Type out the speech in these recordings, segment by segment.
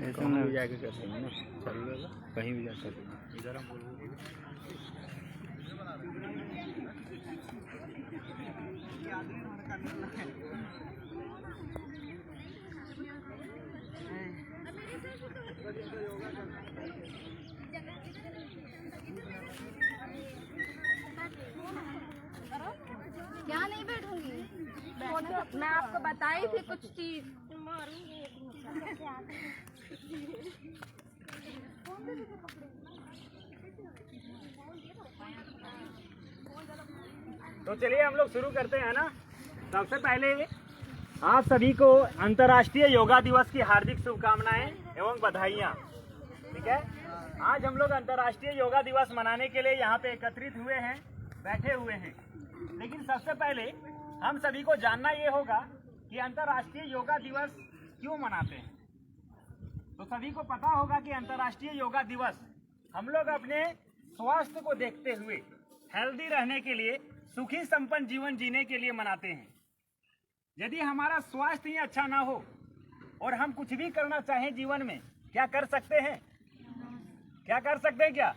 ऐसा ना जाके कर सकते ना, चल कहीं भी जा सकते इधर हम बोलोगे। क्या नहीं बैठूंगी, मैं आपको बताई थी कुछ चीज। तो चलिए हम लोग शुरू करते हैं ना। सबसे पहले आप सभी को अंतर्राष्ट्रीय योगा दिवस की हार्दिक शुभकामनाएं एवं बधाइयाँ। ठीक है, आज हम लोग अंतर्राष्ट्रीय योगा दिवस मनाने के लिए यहाँ पे एकत्रित हुए हैं, बैठे हुए हैं। लेकिन सबसे पहले हम सभी को जानना ये होगा कि अंतर्राष्ट्रीय योगा दिवस क्यों मनाते हैं। तो सभी को पता होगा कि अंतर्राष्ट्रीय योगा दिवस हम लोग अपने स्वास्थ्य को देखते हुए हेल्दी रहने के लिए, सुखी संपन्न जीवन जीने के लिए मनाते हैं। यदि हमारा स्वास्थ्य ही अच्छा ना हो और हम कुछ भी करना चाहें जीवन में, क्या कर सकते हैं? क्या कर सकते हैं क्या?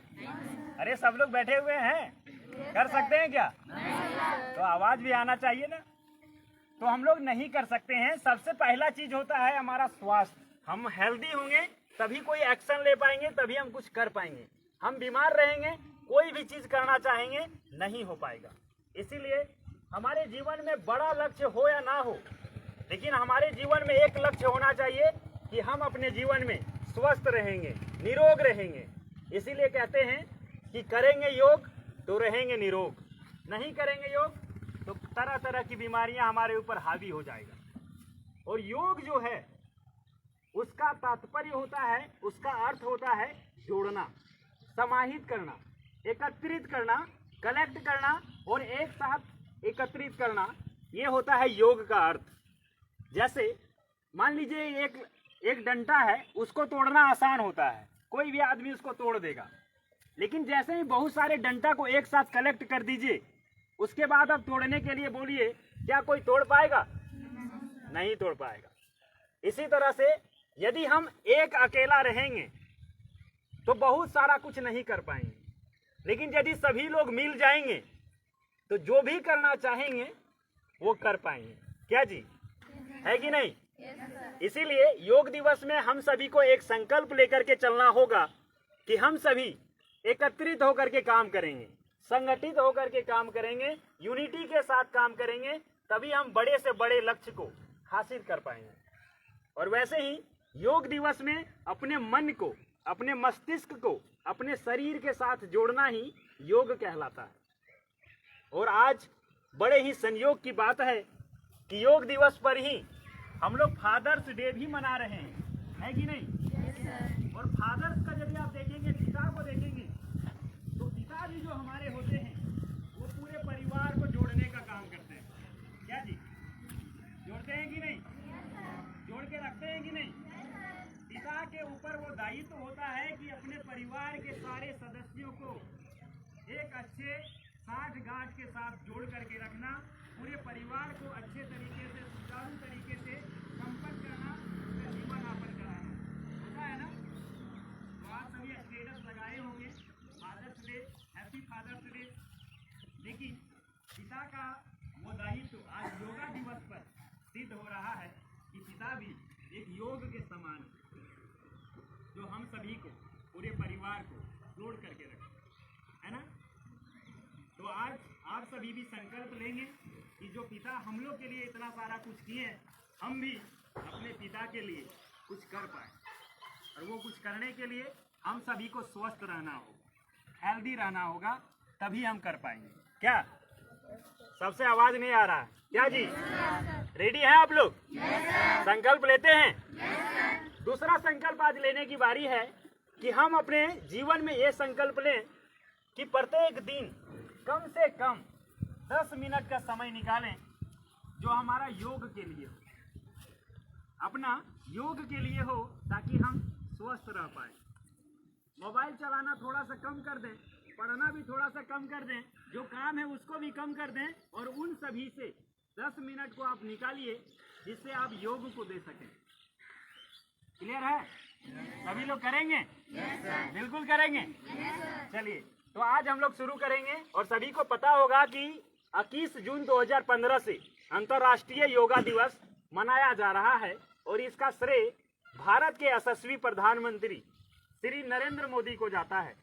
अरे सब लोग बैठे हुए हैं, कर सकते हैं क्या? तो आवाज भी आना चाहिए ना। तो हम लोग नहीं कर सकते हैं। सबसे पहला चीज होता है हमारा स्वास्थ्य। हम हेल्दी होंगे तभी कोई एक्शन ले पाएंगे, तभी हम कुछ कर पाएंगे। हम बीमार रहेंगे, कोई भी चीज करना चाहेंगे नहीं हो पाएगा। इसीलिए हमारे जीवन में बड़ा लक्ष्य हो या ना हो, लेकिन हमारे जीवन में एक लक्ष्य होना चाहिए कि हम अपने जीवन में स्वस्थ रहेंगे, निरोग रहेंगे। इसीलिए कहते हैं कि करेंगे योग तो रहेंगे निरोग, नहीं करेंगे योग तो तरह तरह की बीमारियां हमारे ऊपर हावी हो जाएगा। और योग जो है उसका तात्पर्य होता है, उसका अर्थ होता है जोड़ना, समाहित करना, एकत्रित करना, कलेक्ट करना और एक साथ एकत्रित करना। ये होता है योग का अर्थ। जैसे मान लीजिए एक डंडा है, उसको तोड़ना आसान होता है, कोई भी आदमी उसको तोड़ देगा। लेकिन जैसे ही बहुत सारे डंडा को एक साथ कलेक्ट कर दीजिए, उसके बाद अब तोड़ने के लिए बोलिए, क्या कोई तोड़ पाएगा? नहीं तोड़ पाएगा। इसी तरह से यदि हम एक अकेला रहेंगे तो बहुत सारा कुछ नहीं कर पाएंगे। लेकिन यदि सभी लोग मिल जाएंगे तो जो भी करना चाहेंगे वो कर पाएंगे। क्या जी, है कि नहीं? इसीलिए योग दिवस में हम सभी को एक संकल्प लेकर के चलना होगा कि हम सभी एकत्रित होकर के काम करेंगे, संगठित होकर के काम करेंगे, यूनिटी के साथ काम करेंगे, तभी हम बड़े से बड़े लक्ष्य को हासिल कर पाएंगे। और वैसे ही योग दिवस में अपने मन को, अपने मस्तिष्क को अपने शरीर के साथ जोड़ना ही योग कहलाता है। और आज बड़े ही संयोग की बात है कि योग दिवस पर ही हम लोग फादर्स डे भी मना रहे हैं, है कि नहीं? और फादर्स का यदि आप देखेंगे, पिता को देखेंगे, तो पिता भी जो हमारे होते हैं वो पूरे परिवार को जोड़ने का काम करते हैं। क्या जी, जोड़ते हैं कि नहीं? जोड़ के रखते हैं कि नहीं? पिता के ऊपर वो दायित्व होता है कि अपने परिवार के सारे सदस्यों को एक अच्छे साठ गांठ के साथ जोड़ करके रखना, पूरे परिवार को अच्छे तरीके से, सुचारू तरीके से संपन्न करना, उसका जीवन यापन कराना होता है ना। तो आप सभी स्टेटस लगाए होंगे father's day, happy father's day. लेकिन पिता का वो दायित्व आज योगा दिवस पर सिद्ध हो रहा है कि पिता भी एक योग के समान है, जो हम सभी को, पूरे परिवार को जोड़ करके रखे, है ना। तो आज आप सभी भी संकल्प लेंगे कि जो पिता हम लोग के लिए इतना सारा कुछ किए, हम भी अपने पिता के लिए कुछ कर पाए। और वो कुछ करने के लिए हम सभी को स्वस्थ रहना होगा, हेल्दी रहना होगा, तभी हम कर पाएंगे। क्या सबसे आवाज नहीं आ रहा है? क्या जी, रेडी हैं आप लोग? संकल्प लेते हैं। दूसरा संकल्प आज लेने की बारी है कि हम अपने जीवन में ये संकल्प लें कि प्रत्येक दिन कम से कम 10 मिनट का समय निकालें जो हमारा योग के लिए हो, अपना योग के लिए हो, ताकि हम स्वस्थ रह पाए। मोबाइल चलाना थोड़ा सा कम कर दें, पढ़ना भी थोड़ा सा कम कर दें, जो काम है उसको भी कम कर दें, और उन सभी से 10 मिनट को आप निकालिए जिससे आप योग को दे सकें। क्लियर है? सभी लोग करेंगे? बिल्कुल करेंगे। चलिए, तो आज हम लोग शुरू करेंगे और सभी को पता होगा कि 21 जून 2015 से अंतर्राष्ट्रीय योगा दिवस मनाया जा रहा है और इसका श्रेय भारत के यशस्वी प्रधानमंत्री श्री नरेंद्र मोदी को जाता है,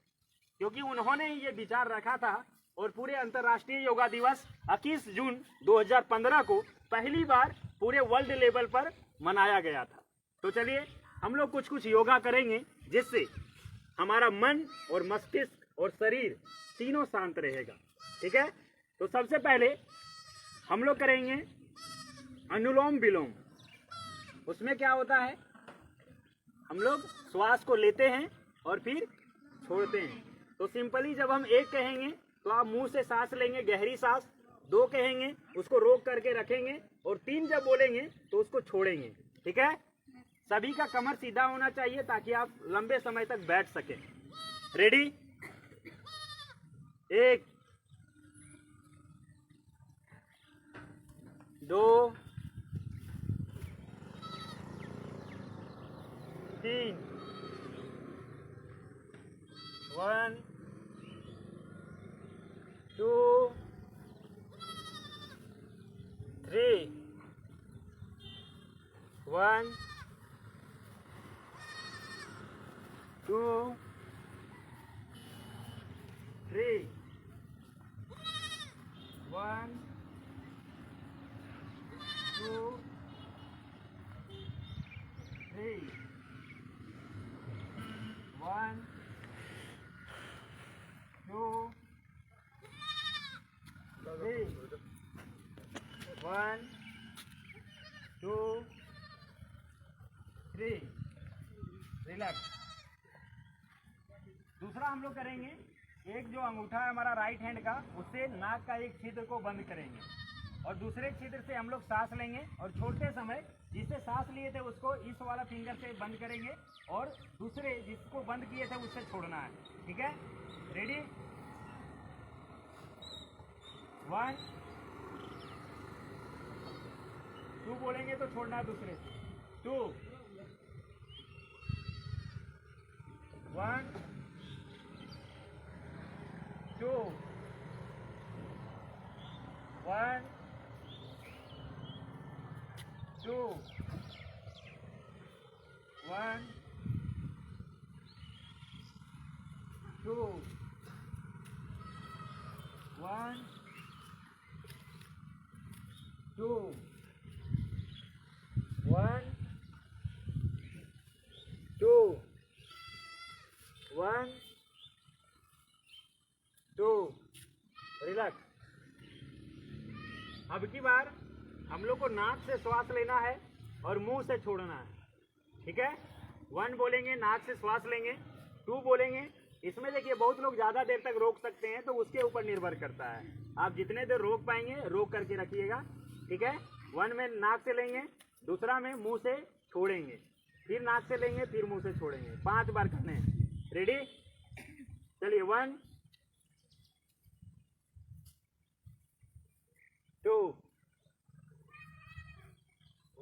क्योंकि उन्होंने ये विचार रखा था और पूरे अंतर्राष्ट्रीय योगा दिवस 21 जून 2015 को पहली बार पूरे वर्ल्ड लेवल पर मनाया गया था। तो चलिए हम लोग कुछ योगा करेंगे जिससे हमारा मन और मस्तिष्क और शरीर तीनों शांत रहेगा। ठीक है, तो सबसे पहले हम लोग करेंगे अनुलोम विलोम। उसमें क्या होता है, हम लोग श्वास को लेते हैं और फिर छोड़ते हैं। तो सिंपली जब हम 1 कहेंगे तो आप मुंह से सांस लेंगे, गहरी सांस। 2 कहेंगे उसको रोक करके रखेंगे और 3 जब बोलेंगे तो उसको छोड़ेंगे। ठीक है, सभी का कमर सीधा होना चाहिए ताकि आप लंबे समय तक बैठ सकें। रेडी? 1 2 3 1 2 3 1 2 3 1 2 3 1 2 3 1 2 3 रिलैक्स। दूसरा हम लोग करेंगे, एक जो अंगूठा है हमारा राइट हैंड का, उससे नाक का एक छिद्र को बंद करेंगे और दूसरे छिद्र से हम लोग सांस लेंगे और छोड़ते समय जिससे सांस लिए थे उसको इस वाला फिंगर से बंद करेंगे और दूसरे जिसको बंद किए थे उससे छोड़ना है। ठीक है, रेडी? 1 2 बोलेंगे तो छोड़ना है दूसरे से। 2 1 2 1 2 1 2 1 2 1 2 1 2 रिलैक्स। अब की बार हम लोग को नाक से श्वास लेना है और मुंह से छोड़ना है। ठीक है, 1 बोलेंगे नाक से श्वास लेंगे, 2 बोलेंगे। इसमें देखिए बहुत लोग ज़्यादा देर तक रोक सकते हैं, तो उसके ऊपर निर्भर करता है। आप जितने देर रोक पाएंगे रोक करके रखिएगा। ठीक है, 1 में नाक से लेंगे, दूसरा में मुंह से छोड़ेंगे, फिर नाक से लेंगे, फिर मुंह से छोड़ेंगे। 5 बार करने हैं। रेडी? चलिए 1 2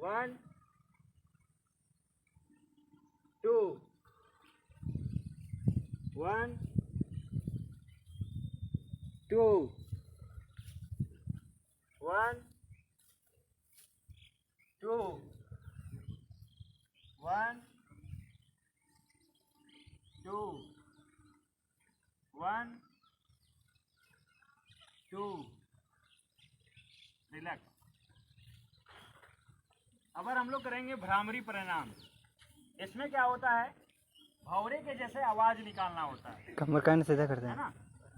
1 2 1 2 1 2 1 2 1 2 रिलैक्स। अब हम लोग करेंगे भ्रामरी प्राणायाम। इसमें क्या होता है, भौरे के जैसे आवाज निकालना होता है। कमर कान सीधा करते है हैं ना,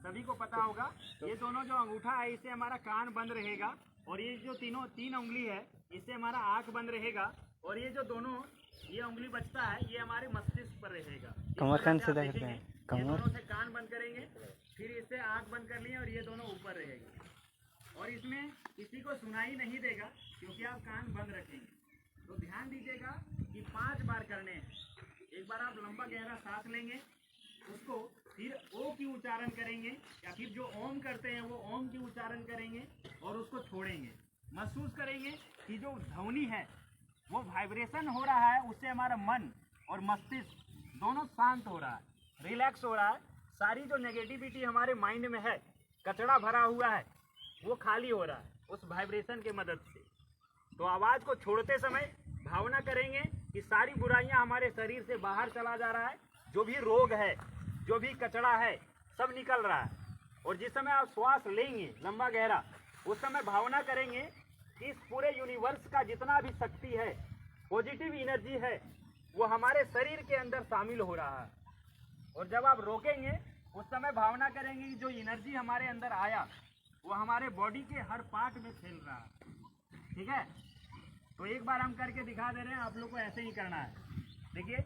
सभी को पता होगा। ये दोनों जो अंगूठा है इससे हमारा कान बंद रहेगा और ये जो 3 उंगली है इससे हमारा आंख बंद रहेगा और ये जो दोनों ये उंगली बचता है ये हमारे मस्तिष्क पर रहेगा। कमर कान सीधा करते हैं। ये कमर दोनों से कान बंद करेंगे, फिर इससे आंख बंद कर लिए और ये दोनों ऊपर रहेगा और इसमें किसी को सुनाई नहीं देगा क्योंकि आप कान बंद रखेंगे। तो ध्यान दीजिएगा कि 5 बार करने हैं। एक बार आप लंबा गहरा सांस लेंगे, उसको फिर ओ की उच्चारण करेंगे या फिर जो ओम करते हैं वो ओम की उच्चारण करेंगे और उसको छोड़ेंगे। महसूस करेंगे कि जो ध्वनि है वो वाइब्रेशन हो रहा है, उससे हमारा मन और मस्तिष्क दोनों शांत हो रहा है, रिलैक्स हो रहा है। सारी जो नेगेटिविटी हमारे माइंड में है, कचरा भरा हुआ है, वो खाली हो रहा है उस वाइब्रेशन के मदद से। तो आवाज़ को छोड़ते समय भावना करेंगे कि सारी बुराइयां हमारे शरीर से बाहर चला जा रहा है, जो भी रोग है, जो भी कचरा है, सब निकल रहा है। और जिस समय आप श्वास लेंगे लंबा गहरा, उस समय भावना करेंगे कि इस पूरे यूनिवर्स का जितना भी शक्ति है, पॉजिटिव एनर्जी है, वो हमारे शरीर के अंदर शामिल हो रहा है। और जब आप रोकेंगे उस समय भावना करेंगे कि जो एनर्जी हमारे अंदर आया वो हमारे बॉडी के हर पार्ट में फैल रहा है। ठीक है, तो एक बार हम करके दिखा दे रहे हैं, आप लोग को ऐसे ही करना है। देखिए,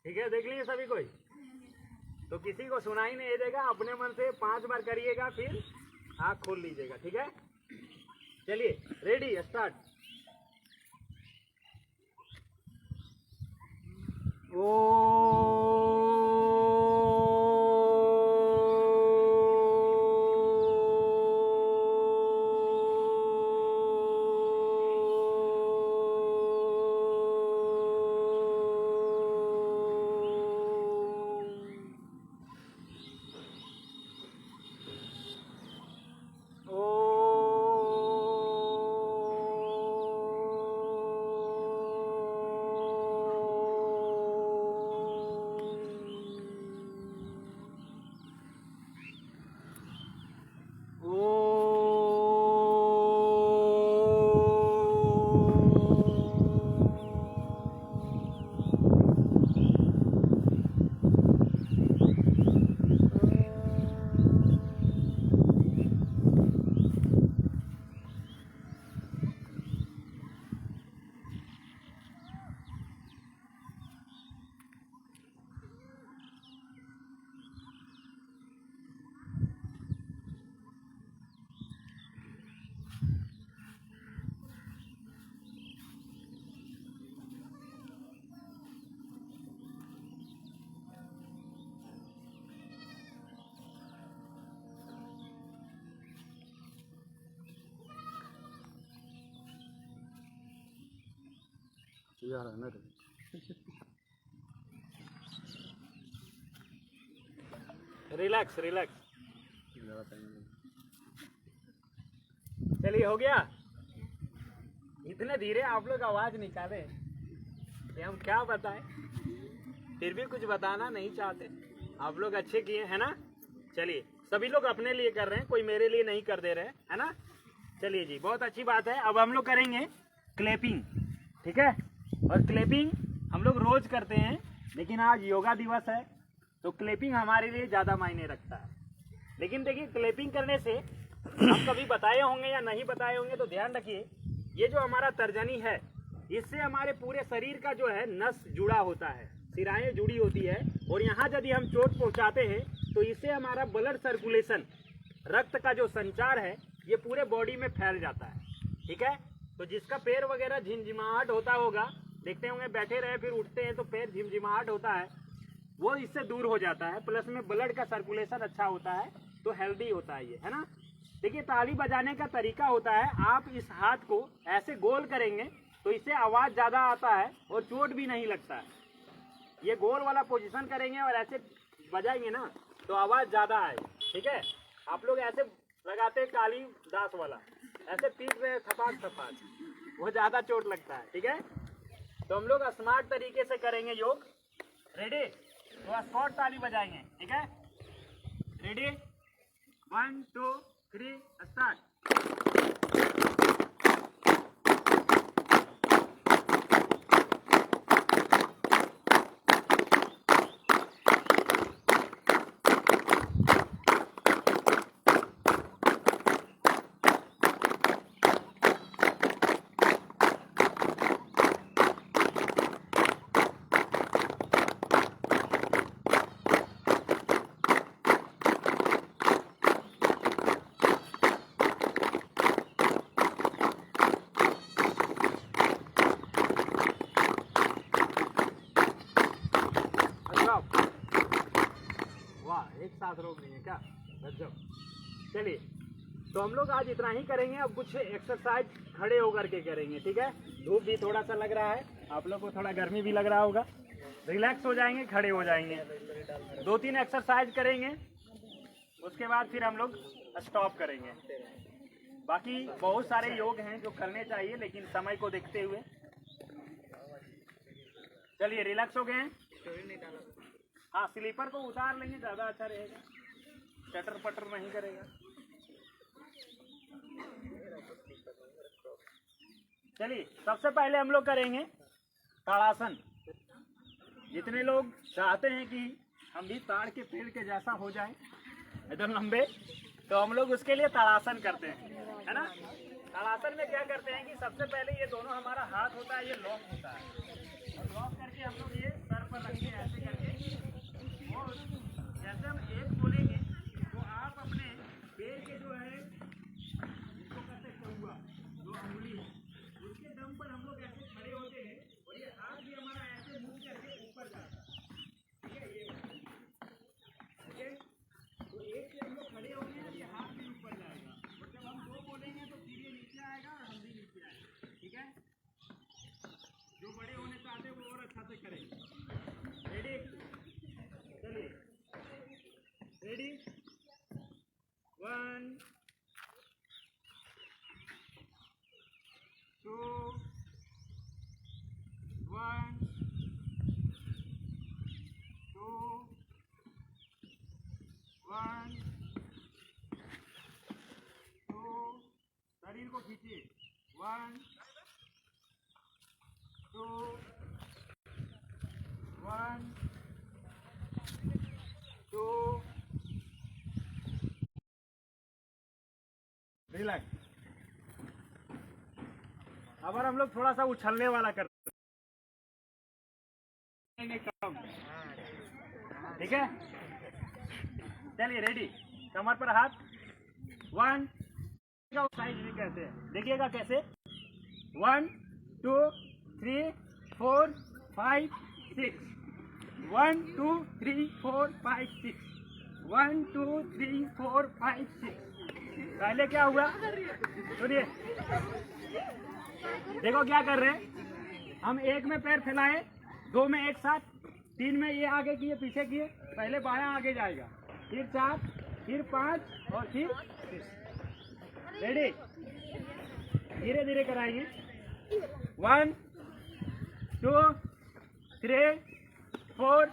ठीक है, देख लीजिए सभी कोई। तो किसी को सुनाई नहीं देगा, अपने मन से 5 बार करिएगा, फिर आँख खोल लीजिएगा। ठीक है, चलिए रेडी, स्टार्ट। यार है ना रे। Relax relax. ज़्यादा टाइम नहीं। चलिए, हो गया। इतने धीरे आप लोग आवाज निकाले कि हम क्या बताएं, फिर भी कुछ बताना नहीं चाहते। आप लोग अच्छे किए है ना। चलिए, सभी लोग अपने लिए कर रहे हैं, कोई मेरे लिए नहीं कर दे रहे है ना। चलिए जी, बहुत अच्छी बात है। अब हम लोग करेंगे क्लैपिंग। ठीक है, और क्लैपिंग हम लोग रोज करते हैं, लेकिन आज योगा दिवस है तो क्लैपिंग हमारे लिए ज़्यादा मायने रखता है। लेकिन देखिए, क्लैपिंग करने से आप कभी बताए होंगे या नहीं बताए होंगे, तो ध्यान रखिए, ये जो हमारा तर्जनी है, इससे हमारे पूरे शरीर का जो है नस जुड़ा होता है, सिराएं जुड़ी होती है। और यहाँ यदि हम चोट पहुँचाते हैं तो इससे हमारा ब्लड सर्कुलेशन, रक्त का जो संचार है, ये पूरे बॉडी में फैल जाता है। ठीक है, तो जिसका पैर वगैरह झिमझिमाहट होता होगा, देखते होंगे बैठे रहे फिर उठते हैं तो पैर झिमझिमाहट होता है, वो इससे दूर हो जाता है। प्लस में ब्लड का सर्कुलेशन अच्छा होता है, तो हेल्दी होता है ये, है ना। देखिए, ताली बजाने का तरीका होता है, आप इस हाथ को ऐसे गोल करेंगे तो इससे आवाज़ ज़्यादा आता है और चोट भी नहीं लगता है। ये गोल वाला पोजीशन करेंगे और ऐसे बजाएंगे ना तो आवाज़ ज़्यादा आएगी। ठीक है, आप लोग ऐसे लगाते हैं काली दास वाला, ऐसे पीट रहे थपाक थपाक, वो ज़्यादा चोट लगता है। ठीक है, तो हम लोग स्मार्ट तरीके से करेंगे योग। रेडी, तो स्कॉट ताली बजाएंगे। ठीक है, रेडी, 1 2 3 स्टार्ट। एक साथ रोक नहीं है क्या? गजब। चलिए, तो हम लोग आज इतना ही करेंगे। अब कुछ एक्सरसाइज खड़े होकर के करेंगे, ठीक है? धूप भी थोड़ा सा लग रहा है, आप लोग को थोड़ा गर्मी भी लग रहा होगा। रिलैक्स हो जाएंगे, खड़े हो जाएंगे। 2-3 एक्सरसाइज करेंगे, उसके बाद फिर हम लोग स्टॉप करेंगे। बाकी बहुत सारे योग हैं जो करने चाहिए, लेकिन समय को देखते हुए। चलिए, रिलैक्स हो गए हैं? हाँ, स्लीपर को उतार लेंगे, ज़्यादा अच्छा रहेगा, चटर पटर नहीं करेगा। चलिए, सबसे पहले हम लोग करेंगे ताड़ासन। जितने लोग चाहते हैं कि हम भी ताड़ के पेड़ के जैसा हो जाएं, एकदम लंबे, तो हम लोग उसके लिए ताड़ासन करते हैं, है ना? ताड़ासन में क्या करते हैं कि सबसे पहले ये दोनों हमारा हाथ होता है, ये लॉक होता है, और लॉक करके हम लोग ये सर पर रखते हैं ऐसे करके। और जैसे हम एक बोलेंगे तो आप अपने पैर के जो है, इसको कहते हैं कौवा, जो अंगुली है, उसके दम पर हम लोग ऐसे खड़े होते हैं, और ये हाथ भी हमारा ऐसे मुंह करके ऊपर जाता है, ठीक है? ये ओके, तो एक से हम लोग खड़े होंगे, ये हाथ भी ऊपर जाएगा, और जब हम दो बोलेंगे तो फिर ये नीचे आएगा और हम भी नीचे आएगा, ठीक है? जो बड़े होने चाहते हैं वो और अच्छा से करेंगे। रेडी? चलिए, रेडी? 1 2 1 2 1 2, शरीर को खींचिए। 1 2 1 2, रिलैक्स। अब हम लोग थोड़ा सा उछलने वाला करते हैं, कम, ठीक है? चलिए, रेडी? कमर पर हाथ। 1 साइड में कहते हैं, देखिएगा कैसे। 1 2 3 4 5 6 1 2 3 4 5 6 1 2 3 4 5 6। पहले क्या हुआ सुनिए, देखो क्या कर रहे हैं हम। 1 में पैर फैलाए, 2 में एक साथ, 3 में ये आगे किए पीछे किए, पहले बायां आगे जाएगा, फिर 4, फिर 5 और फिर 6। रेडी? धीरे धीरे कराएंगे। 1 2 3 4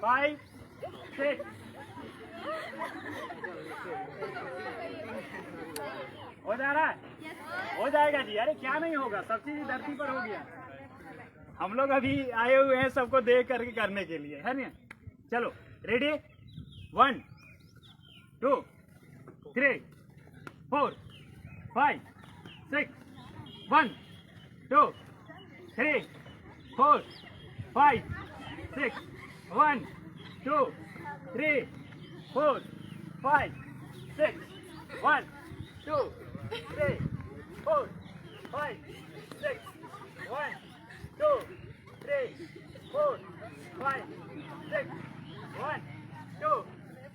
5 6। हो जा रहा है? हो जाएगा जी। अरे क्या नहीं होगा, सब चीज धरती पर हो गया। हम लोग अभी आए हुए हैं सबको देख करके करने के लिए, है ना? चलो, रेडी? 1 2 3 4 5 6 1 2 3 4 5 6 1 2 3 4 5 6 1 2 3 4 5 6 1 2 3 4 5 6 1 2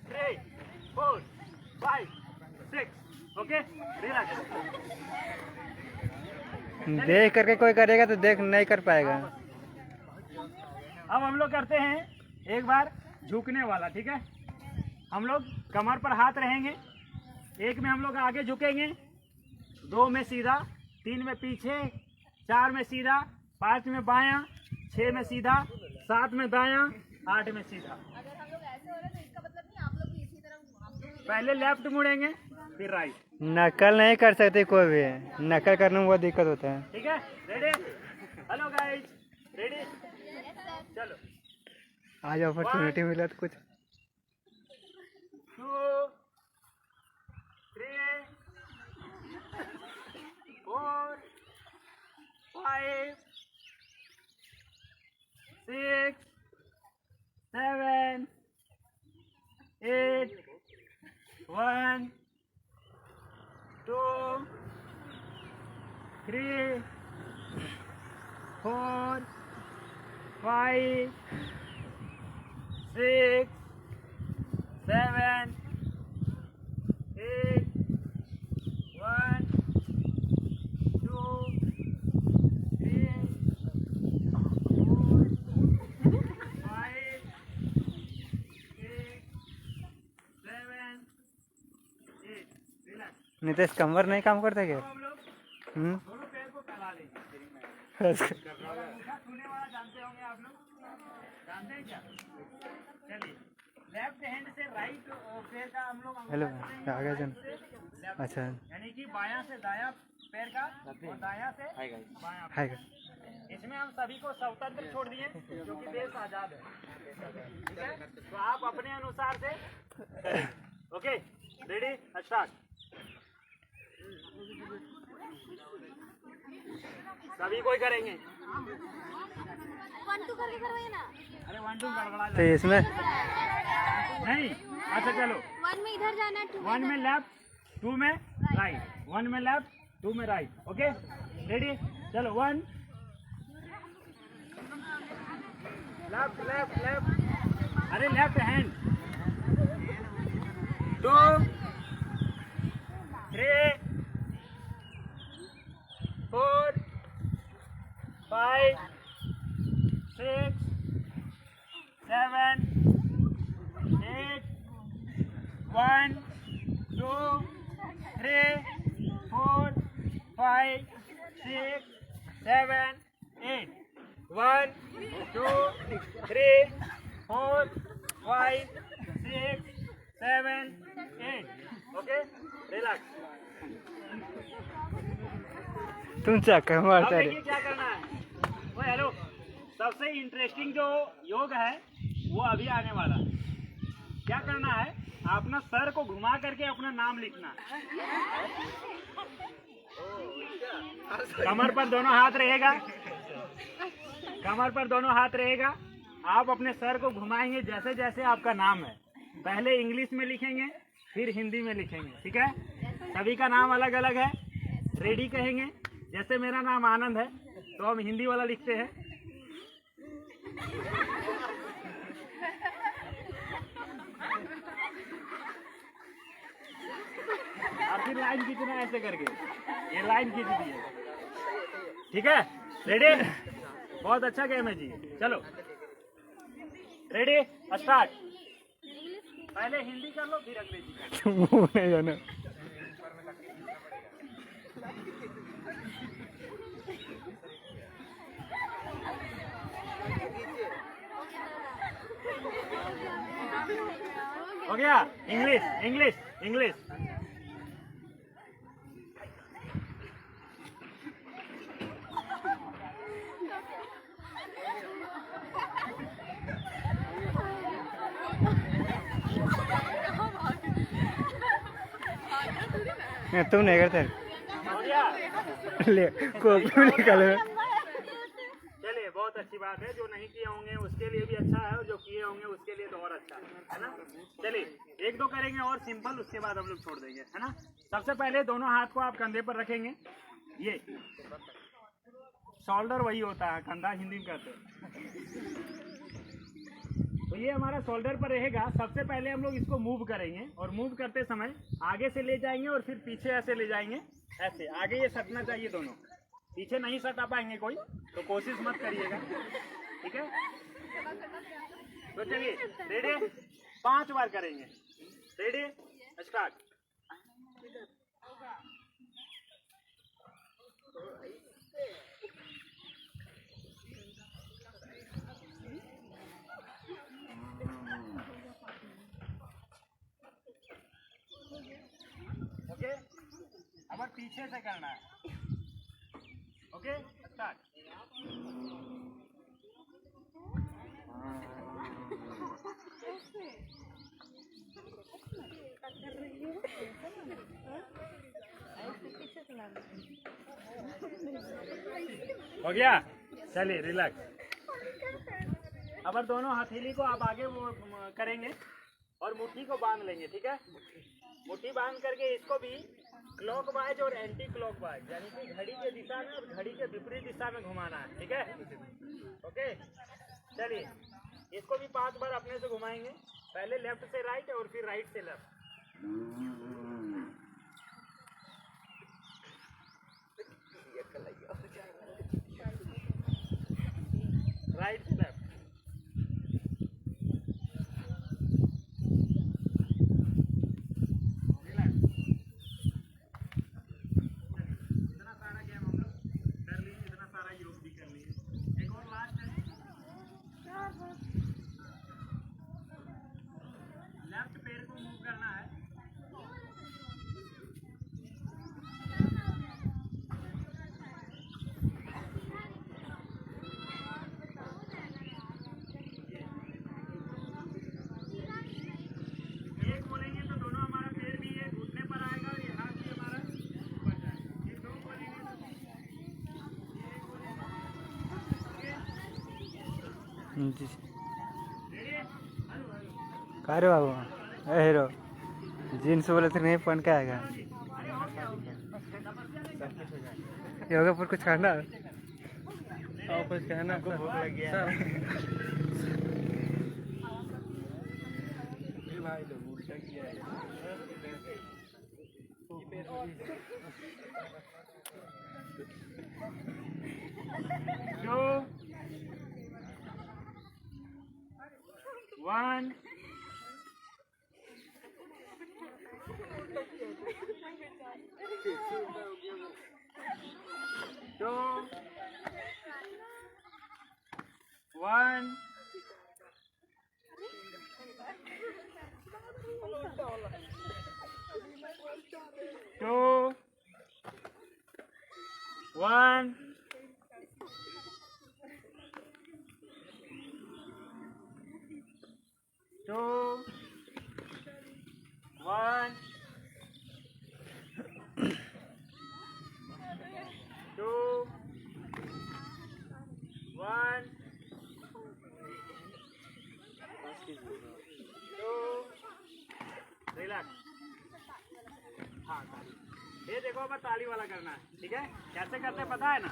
3 4 5 6। Okay, relax. देख करके कोई करेगा तो देख नहीं कर पाएगा। अब हम लोग करते हैं एक बार झुकने वाला, ठीक है? हम लोग कमर पर हाथ रहेंगे, 1 में हम लोग आगे झुकेंगे, 2 में सीधा, 3 में पीछे, 4 में सीधा, 5 में बायां, 6 में सीधा, 7 में दायां, 8 में सीधा। अगर हम लोग ऐसे हो रहे तो इसका मतलब नहीं आप लोग भी इसी तरह पहले लेफ्ट मुड़ेंगे, फिर राइट। नकल नहीं कर सकते कोई भी, नकल करने में बहुत दिक्कत होता है। ठीक है? रेडी? Hello guys, ready? चलो, आज अपॉर्चुनिटी मिला तो कुछ 2 3 4 5 6 7 8 1 2 3 4 5 6 7 8 1 2 3 4 5 6 7 8 रिलैक्स। नितेश कमर नहीं काम करता क्या? हम लोग हम्म। दोनों पैर को फैला लेंगे। छूने वाला जानते होंगे आप लोग, जानते हैं क्या? चलिए लेफ्ट हैंड से राइट पैर का हम लोग हेलो अंगूठा छूएंगे, आ गया जन। right से left, अच्छा यानी कि बायां से दायां पैर का और दायां से बायां। हाय। इसमें हम सभी को स्वतंत्र छोड़ दिए क्योंकि देश आजाद है, ठीक है? तो आप अपने अनुसार से करें। Okay, ready, start. सभी कोई करेंगे। 1 2 करके करवाइए ना। अरे 1 2 गड़बड़ा तो जाए। इसमें नहीं, अच्छा चलो 1 में इधर जाना, 2 1 में लेफ्ट 2 में राइट, 1 में लेफ्ट 2 में राइट। ओके रेडी, चलो 1 लेफ्ट लेफ्ट लेफ्ट, अरे लेफ्ट हैंड 2 3 4 5 6 7 8 1 2 3 4 5 6 7 8 1 2 3 4 5 6 7 8। Okay, relax. तुम चक्कर अब मारता देखिए क्या करना है। वो हेलो, सबसे इंटरेस्टिंग जो योग है वो अभी आने वाला है। क्या करना है, अपना सर को घुमा करके अपना नाम लिखना है। कमर पर दोनों हाथ रहेगा, कमर पर दोनों हाथ रहेगा। आप अपने सर को घुमाएंगे जैसे जैसे आपका नाम है। पहले इंग्लिश में लिखेंगे फिर हिंदी में लिखेंगे, ठीक है? सभी का नाम अलग अलग है। रेडी कहेंगे, जैसे मेरा नाम आनंद है तो हम हिंदी वाला लिखते हैं। और फिर लाइन खींचना है ऐसे करके, ये लाइन खींच दी है, ठीक है? रेडी, बहुत अच्छा गेम है जी। चलो रेडी, स्टार्ट। पहले हिंदी कर लो फिर अंग्रेजी। मुंह नहीं जाना। हो गया, इंग्लिश इंग्लिश इंग्लिश। तुम नहीं करते? हो गया, ले कॉपी में निकालो। चलिए बहुत अच्छी बात है। जो नहीं किए होंगे उसके लिए भी अच्छा है और जो किए होंगे उसके लिए तो और अच्छा है ना? चलिए 1 2 करेंगे और सिंपल, उसके बाद हम लोग छोड़ देंगे, है ना? सबसे पहले दोनों हाथ को आप कंधे पर रखेंगे। ये शोल्डर वही होता है, कंधा हिंदी में कहते हैं। तो ये हमारा शोल्डर पर रहेगा। सबसे पहले हम लोग इसको मूव करेंगे और मूव करते समय आगे से ले जाएंगे और फिर पीछे ऐसे ले जाएंगे। ऐसे आगे ये सटना चाहिए, दोनों पीछे नहीं सटा पाएंगे कोई तो कोशिश मत करिएगा, ठीक है? तो चलिए रेडी, 5 बार करेंगे। Ready, start. ओके, अब पीछे से करना है। Okay, start. हो गया, चलिए रिलैक्स। अब दोनों हथेली को आप आगे वो करेंगे और मुट्ठी को बांध लेंगे, ठीक है? मुट्ठी बांध करके इसको भी क्लॉकवाइज और एंटी क्लॉकवाइज यानी कि घड़ी के दिशा में और घड़ी के विपरीत दिशा में घुमाना है, ठीक है? ओके, चलिए इसको भी 5 बार अपने से घुमाएंगे। पहले लेफ्ट से राइट और फिर राइट से लेफ्ट। राइट से लेफ्ट। इतना सारा गेम हम लोग कर लिए, इतना सारा योग भी कर लिए। एक और लास्ट है, लेफ्ट पैर को मूव करना है। एक बोलेंगे तो दोनों हमारा पैर भी है घुटने पर आएगा और ये हाथ भी हमारा ऊपर जाएगा। ये दो बोलेंगे तो ये एक बोलेंगे। जी रेडी? Hello hello. का रे बाबू ए हीरो जीन्स बोले तो नहीं पहन के आएगा। योगा पर कुछ खाना और कुछ कहना भूख लग गया भाई तो उल्टा किया है। Two, one. Two, one. Two, one. Two, one. Two, one. Two, relax. हाँ ताली। ये देखो अब ताली वाला करना है, ठीक है? कैसे करते हैं पता है ना?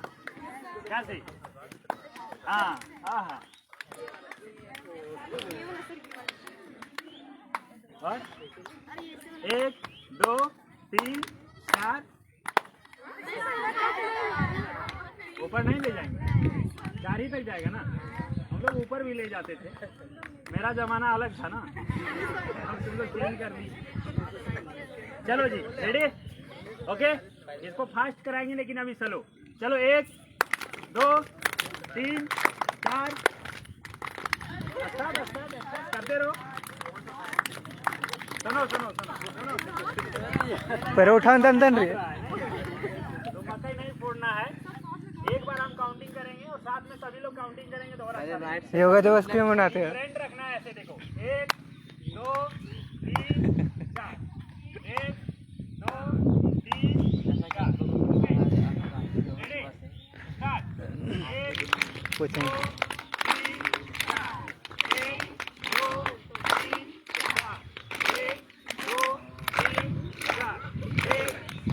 कैसे? हाँ हाँ। और 1 2 3 4 ऊपर नहीं ले जाएंगे, 4 ही तक जाएगा ना। हम लोग ऊपर भी ले जाते थे, मेरा जमाना अलग था ना, हम तुम लोग चेंज कर दी। चलो जी रेडी? ओके, इसको फास्ट कराएंगे लेकिन अभी चलो चलो 1 2 3 4 करते रहो। सुनो सुनो सुनो सुनो, पर उठान दन दन रे तो मकई नहीं फोड़ना है। एक बार हम काउंटिंग करेंगे और साथ में सभी लोग काउंटिंग करेंगे तो और योगा दिवस क्यों मनाते हैं? ट्रेंड रखना है ऐसे, देखो 1 2 3 4 1 2 3 4 रेडी स्टार्ट। 1 कुछ 2 नहीं 3 4 1 2 3 4 1 2 3 4 1 2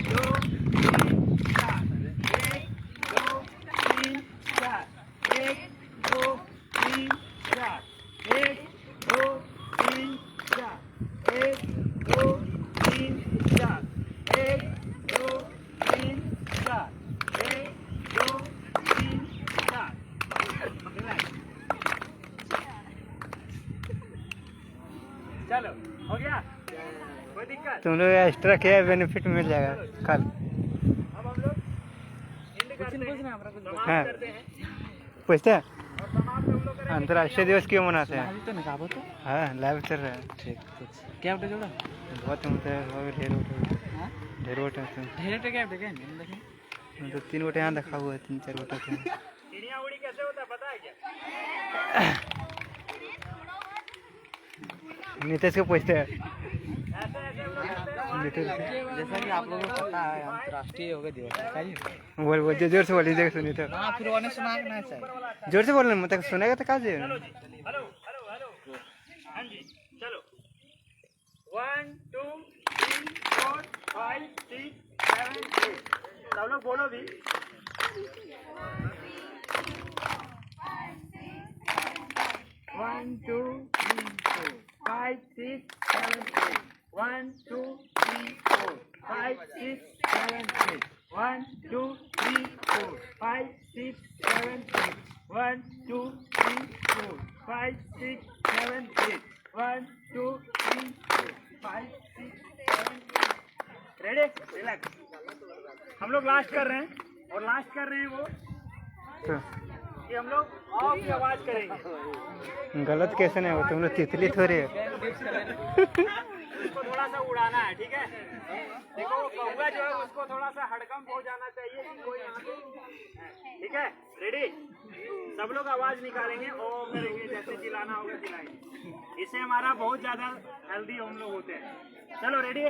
3 4 1 2 3 4 1 2 3 4 1 2 3 4 1 2 3 4 1 2 3 4 1 2 3 4। चलो हो गया, कोई दिक्कत? तुम लोग एक्स्ट्रा किया बेनिफिट मिल जाएगा कल। अब हम लोग एंड करते हैं, समाप्त हाँ। करते हैं पूछते हैं और समाप्त हम लोग करेंगे। अंतर्राष्ट्रीय दिवस क्यों मनाते हैं? तो निकाबो तो हाँ लाइव चल रहा है। ठीक क्या उठे जोड़ा बहुत होते हैं, ढेर उठे हाँ ढेर उठे होते हैं। ढेर टे क्या देखे नहीं देखे तो 3 गोटे यहाँ देखा हुआ है, 3 4 गोटे थे। चिड़िया उड़ी कैसे होता है पता है क्या? नीतीश को पूछते हैं। ऐसे ऐसे हम लोग करते हैं। नीतीश को जैसा कि आप लोगों को पता है अंतर्राष्ट्रीय योग दिवस है। बोल बोल जोर से बोलिए, सुनी तो हाँ फिर उन्हें सुनाना चाहिए। जोर से बोलना, मतलब सुनेगा तो कहा चलो जी, हेलो हेलो हेलो, हाँ जी चलो 1 2 3 4 5 6 7 8 सब लोग बोलो भी। 1 2 3 4 5, 6, 7, 8. 1, 2, 3, 4. 5, 6, 7, 8. 1, 2, 3, 4. 5, 6, 7, 8. 1, 2, 3, 4. 5, 6, 7, 8. 1, 2, 3, 4. 5, 6, 7, 8. रेडी? रिलैक्स. हम लोग लास्ट कर रहे हैं और लास्ट कर रहे हैं वो तो कि हम लोग ऑफ की आवाज करेंगे. गलत कैसे नहीं हो, तुम लोग तितली थोड़ी है. उसको थोड़ा सा उड़ाना है, ठीक है? देखो वो कौवा जो है उसको थोड़ा सा हड़कंप हो जाना चाहिए कि कोई यहाँ पे, ठीक है? रेडी? सब लोग आवाज निकालेंगे और करेंगे, जैसे चिल्लाना होगा चिल्लाएंगे. इससे हमारा बहुत ज्यादा हेल्दी हम लोग होते हैं. चलो रेडी?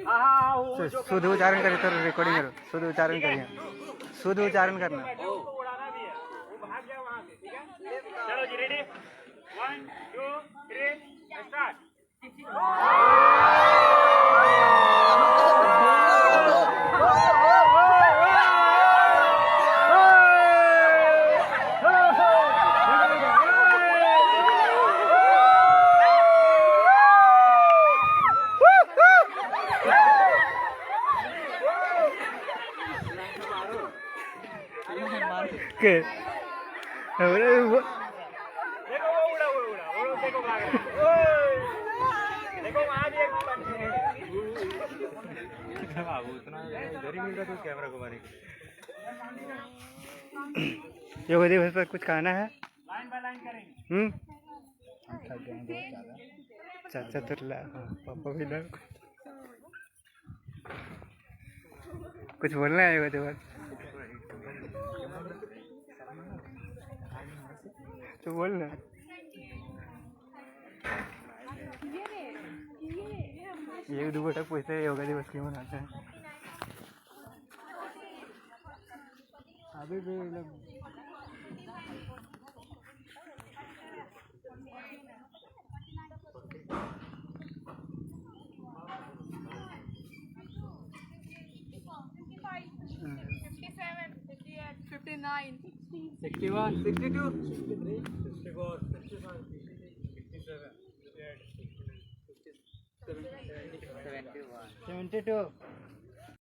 हाँ हाँ हाँ, वो जो शुद्ध उच्चारण करिए, तो रिकॉर्डिंग करो. शुद्ध उच्चारण करिए, शुद्ध उच्चारण करना. उसको उड़ाना भी है, वो भाग गया वहाँ से, ठीक है? चलो जी रेडी? 1, 2, 3, स्टार्ट. के अरे वो देखो वो उड़ा वो देखो भाग रहा है. ओए! देखो वहाँ भी एक पंछी है. बाबू उतना इधर ही मिल रहा था कैमरा घुमाने के. योग दिवस पर कुछ कहना है? लाइन बाय लाइन करेंगे. चाचा तो पापा भी ना कुछ बोलना है योग दिवस तो बोलना. एक दो गोटा पूछते हैं योगा दिवस क्यों मनाते हैं. अभी भी लोग $71, $62, $67, $67, $72.